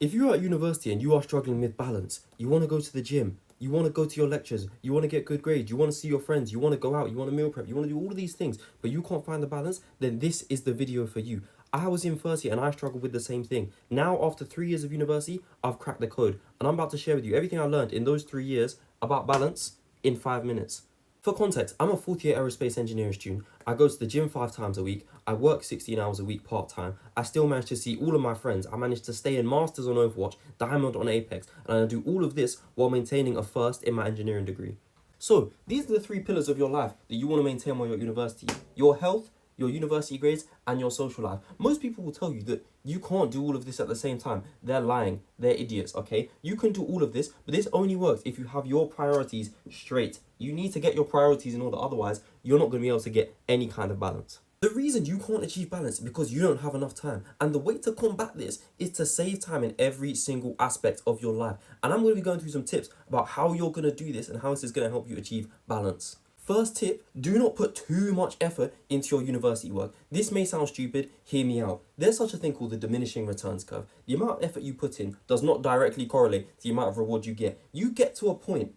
If you're at university and you are struggling with balance, you want to go to the gym, you want to go to your lectures, you want to get good grades, you want to see your friends, you want to go out, you want to meal prep, you want to do all of these things, but you can't find the balance, then this is the video for you. I was in first year and I struggled with the same thing. Now, after 3 years of university, I've cracked the code. And I'm about to share with you everything I learned in those 3 years about balance in 5 minutes. For context, I'm a fourth year aerospace engineering student. I go to the gym 5 times a week. I work 16 hours a week part-time. I still manage to see all of my friends. I managed to stay in Masters on Overwatch, Diamond on Apex, and I do all of this while maintaining a first in my engineering degree. So, these are the 3 pillars of your life that you want to maintain while you're at university. Your health, your university grades, and your social life. Most people will tell you that you can't do all of this at the same time. They're lying. They're idiots, okay? You can do all of this, but this only works if you have your priorities straight. You need to get your priorities in order, otherwise you're not going to be able to get any kind of balance. The reason you can't achieve balance is because you don't have enough time. And the way to combat this is to save time in every single aspect of your life. And I'm going to be going through some tips about how you're going to do this and how this is going to help you achieve balance. First tip, do not put too much effort into your university work. This may sound stupid, hear me out. There's such a thing called the diminishing returns curve. The amount of effort you put in does not directly correlate to the amount of reward you get. You get to a point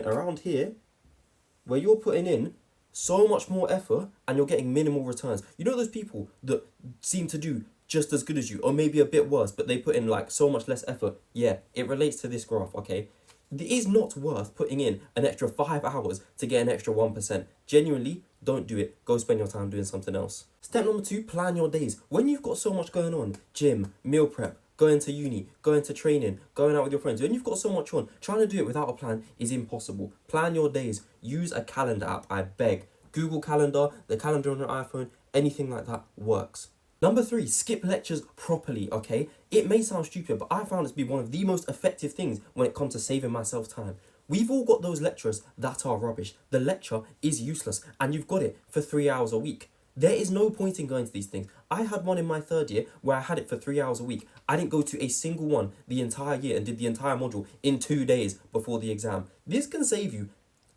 around here where you're putting in so much more effort and you're getting minimal returns. You know those people that seem to do just as good as you or maybe a bit worse, but they put in like so much less effort? Yeah, it relates to this graph, okay? It is not worth putting in an extra 5 hours to get an extra 1%. Genuinely, don't do it. Go spend your time doing something else. Step number 2, plan your days. When you've got so much going on, gym, meal prep, going to uni, going to training, going out with your friends, when you've got so much on, trying to do it without a plan is impossible. Plan your days. Use a calendar app, I beg. Google Calendar, the calendar on your iPhone, anything like that works. Number 3, skip lectures properly, okay? It may sound stupid, but I found it to be one of the most effective things when it comes to saving myself time. We've all got those lecturers that are rubbish. The lecture is useless, and you've got it for 3 hours a week. There is no point in going to these things. I had one in my 3rd year where I had it for 3 hours a week. I didn't go to a single one the entire year and did the entire module in 2 days before the exam. This can save you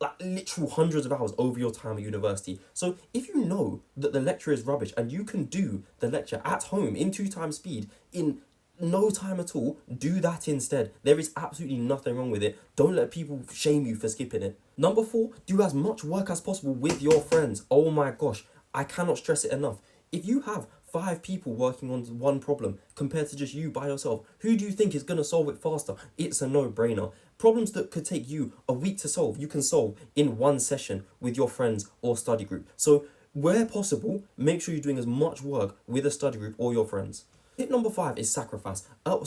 like literal hundreds of hours over your time at university. So if you know that the lecture is rubbish and you can do the lecture at home in 2 times speed in no time at all, do that instead. There is absolutely nothing wrong with it. Don't let people shame you for skipping it. Number 4, do as much work as possible with your friends. Oh my gosh, I cannot stress it enough. If you have 5 people working on one problem compared to just you by yourself, who do you think is going to solve it faster? It's a no-brainer. Problems that could take you a week to solve, you can solve in 1 session with your friends or study group. So where possible, make sure you're doing as much work with a study group or your friends. Tip number 5 is sacrifice. Some